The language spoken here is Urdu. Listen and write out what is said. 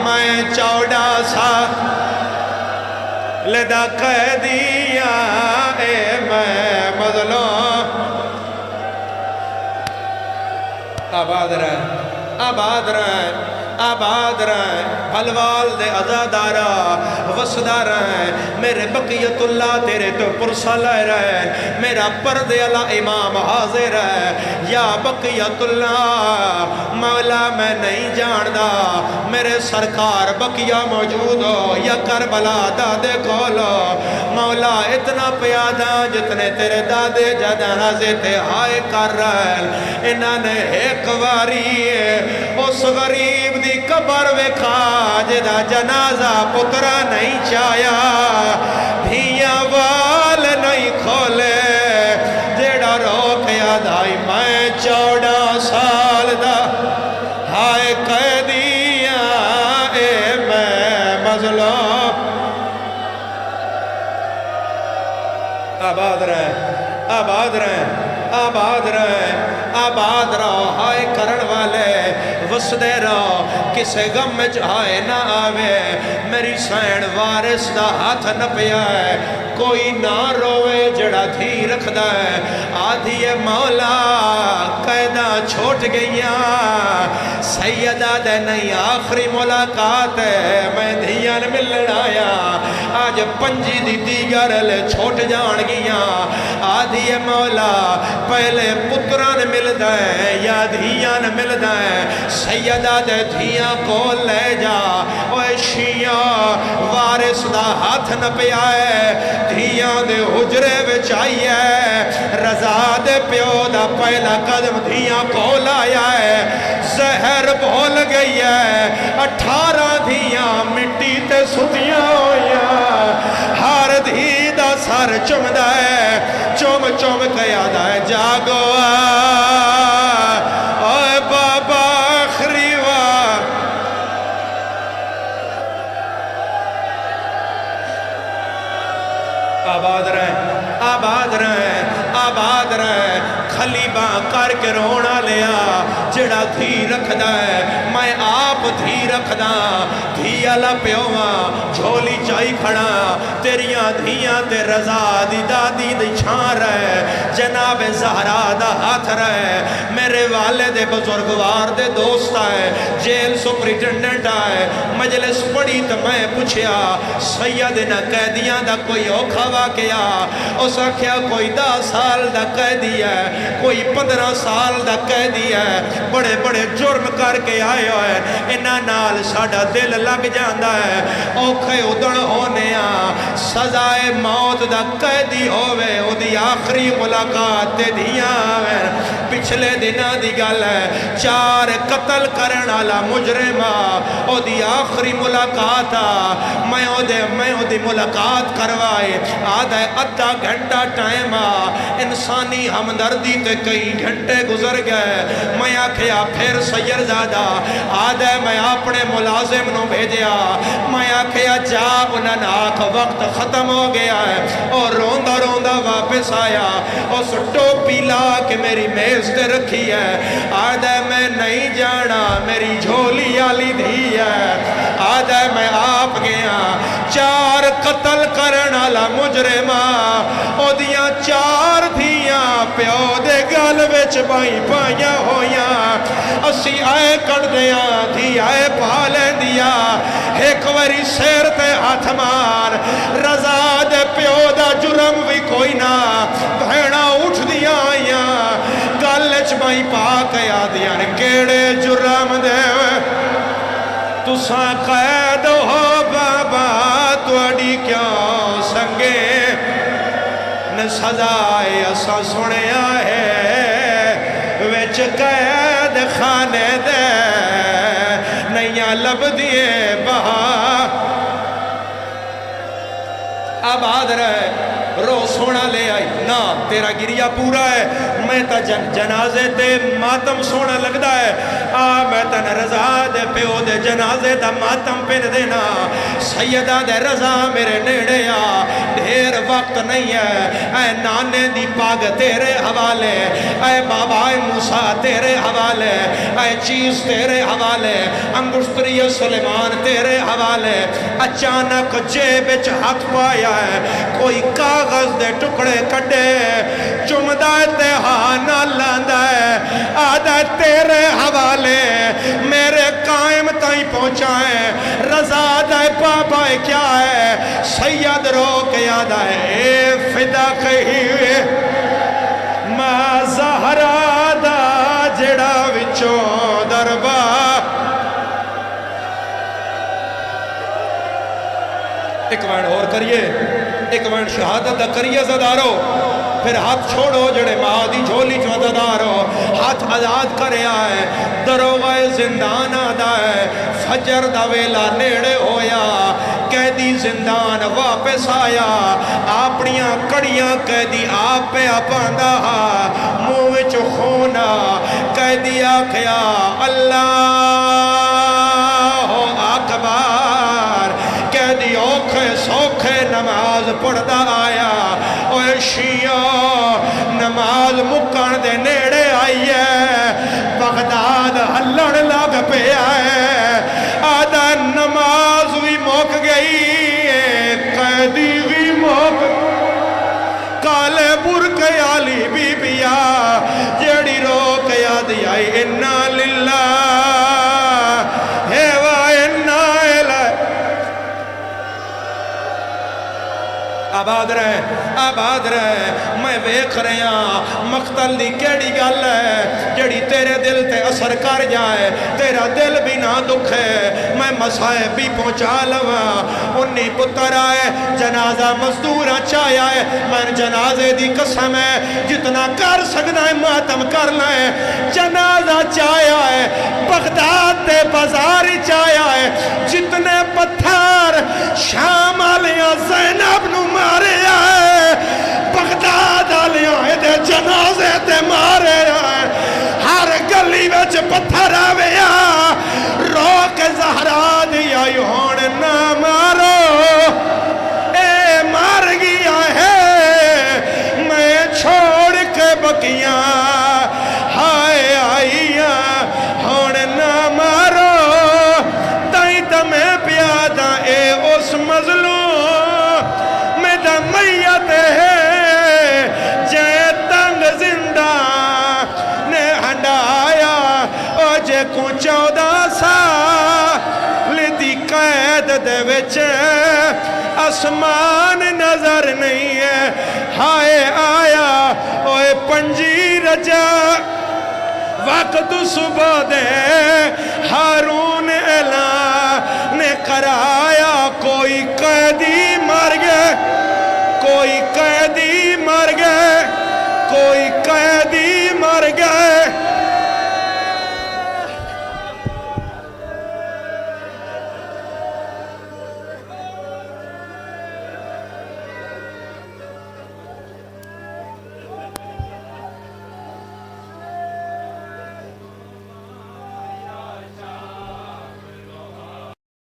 میں 14 سال دا قیدیاں اے میں مظلوم آباد رہے آباد رہے آباد رہے بھلوال دے ازادارا وسدار رہے میرے بقیت اللہ تیرے تو پرسا لائے رہے میرا پردے اللہ امام حاضر ہے یا بقیت اللہ مولا میں نہیں جاندہ میرے سرکار بقیہ موجود ہو یا کربلا دادے کھولو مولا اتنا پیادہ جتنے تیرے دادے جنازے تے ہائے کر رہے انہاں نے ایک واری اس غریب دی قبر وکھا جدا جنازہ پترا نہیں چایا دھیاں وال نہیں کھولے جیڑا روک یاد آئی میں 14 سال دا ہائے قیدیاں اے میں مظلوم آباد رہے آباد رہے آباد رہے آباد رہو ہائے کرن والے وسدے رہو کسے غم میں ہائے نہ آوے میری سین وارث دا ہاتھ نہ پیائے کوئی نہ روے جڑا تھی رکھ دائے آدھی مولا قیدہ چھوٹ گئیاں سیدہ دے نہیں آخری ملاقات ہے میں دھیان ملن آیا آج پنجی دی دیگر لے چھوٹ جان گیاں آدھی مولا پہلے پتران مل دائیں یا دھیان مل دائیں سیدہ دے دھیاں کو لے جا اوے شیعہ وارث دا ہاتھ نہ پیائے دھیاں دے حجرے وچائیے رضا دے پیو دا پہلا قدم دھیاں کو لایا ہے زہر بھول گئی ہے 18 دھیاں مٹی تے ستیاں ہویاں ہر دھی دا سر چم دائے چم چم کیا دائے جاگو اوے بابا آخری وار آباد رہے آباد رہے آباد رہے خلیبہ کر کے رونا لیا جڑا دھی رکھ دائے میں آپ دھی رکھ دا دھی اللہ پیوہاں جھولی چائی کھڑا تیریاں دھیاں تے رضا دی دادی دی چھان رہے جناب زہرا دا ہاتھ رہے میرے والد بزرگوار دے دوست آئے جیل سپریٹنڈنٹ آئے مجلس پڑی تو میں پوچھیا سیدنا قیدیاں دا کوئی اوکھا واقعہ اس آکھیا کوئی 10 سال دا قیدی ہے کوئی 15 سال دا قیدی ہے بڑے بڑے جرم کر کے آئے ہوئے انہاں نال ساڈا دل لگ جاندا ہے اوکھے ادھن ہونے سزائے موت دا قیدی ہوئے او دی آخری ملاقات تے دھیاں آویں پچھلے دنہ دی گل ہے 4 قتل کرن والا مجرم او دی آخری ملاقات میں او دی ملاقات کروائے آدھا ادھا گھنٹہ ٹائم انسانی ہمدردی تے کئی گھنٹے گزر گئے میں آکھیا پھر سید زادہ آدھا میں اپنے ملازم نو بھیجیا میں آکھیا جا انہاں آکھ وقت ختم ہو گیا ہے اور روندہ روندہ واپس آیا اس ٹوپی لا کے میری میز تے رکھی ہے آدھا میں نہیں جانا میری جھولی آلی دھی ہے آدھا میں آپ گیا 4 قتل کرن والا مجرمہ او دیاں 4 دھیاں پیو دے گل وچ بائی پائیاں ہویاں اسی آئے کڑ دیاں دھی آئے پالے دیا ایک واری سیر تے ہاتھ مار رضا دے پیو دا جرم بھی کوئی نہ بھیڑا اٹھ دیا آئیاں گلچ بائی پاک یادیاں کیڑے جرم دے تساں قید ہو بابا توڑی کیوں سنگے نے سزائے اسا سنے آئے ویچ قید خانے دے نیاں لب دیے بہا آباد رہے رو سونا لے آئی نا تیرا گریا پورا ہے میں تا جنازے تے ماتم سونا لگدا ہے میں تن رضا دے پیو دے جنازے دا ماتم پن دینا سیدہ دے رضا میرے نیڑے ڈھیر وقت نہیں ہے اے نانے دی پاگ تیرے حوالے اے بابا موسیٰ تیرے حوالے اے چیز تیرے حوالے انگشتری سلیمان تیرے حوالے اچانک جیب وچ ہاتھ پایا ہے کوئی کاغذ دے ٹکڑے کڈے چمدا تے ہاں لاندا ہے آدھا تیرے حوالے میرے قائم تائیں پہنچا ہے رضا دے بابا کیا ہے سید رو کے یاد ہے اے فدا کہی ہوئے ما زہرا دا جڑا وچوں دربار ایک وین اور کریے ایک وین شہادت دا کریے زدارو پھر ہاتھ چھوڑو جڑے ماں دی جھولی چو زدارو ہاتھ آزاد کرے آئے دروغہ زندان آدھا ہے فجر دا ویلا نیڑے ہویا قیدی زندان واپس آیا اپنیاں کڑیاں قیدی آپ پہ اپاندہ منہ وچ خونا قیدی آکھیا اللہ اکبر قیدی اوکھے سوکھے نماز پڑھدا آیا اوے شیعہ نماز مکان دے نیڑے آئی ہے بغداد ہلڑ لگ پہ آئے آدھا نماز بھی موک گئی قیدی بھی موک کالے برک علی بی بیا جیڑی روک یاد آئی انا للہ ہے وا انا الہ آباد رہے میں ویکھ رہا مقتل دی کیڑی گل ہے جڑی تیرے دل تے اثر کر جائے تیرا دل بھی نہ دکھے میں مسائب بھی پہنچا لوا انہی پتر آئے جنازہ مزدورہ چاہیا ہے میں جنازے دی قسم ہے جتنا کر سکنا ہے ماتم کر لائے جنازہ چاہیا ہے بغداد تے بازار چاہیا ہے جتنے پتھر شام آلیاں زینب نو مارے آئے بغداد آلیاں دے جنازے تے مارے آئے ہر گلی وچ پتھر آویا رو کے زہرا دی آئی ہون نہ مارو اے مار گیا ہے میں چھوڑ کے بکیاں ہائے آئیاں ہون نہ مارو تائیں تمہیں پیادا اے اس مظلوم میں دا میت ہے جے تنگ زندہ نے ہنڈایا او جے کو 14 سال دی قید دے وچ آسمان نظر نہیں ہے ہائے آیا اوے پنجی رجا وقت صبح دے ہارون اعلان نے کرایا کوئی قیدی مر گئے کوئی قیدی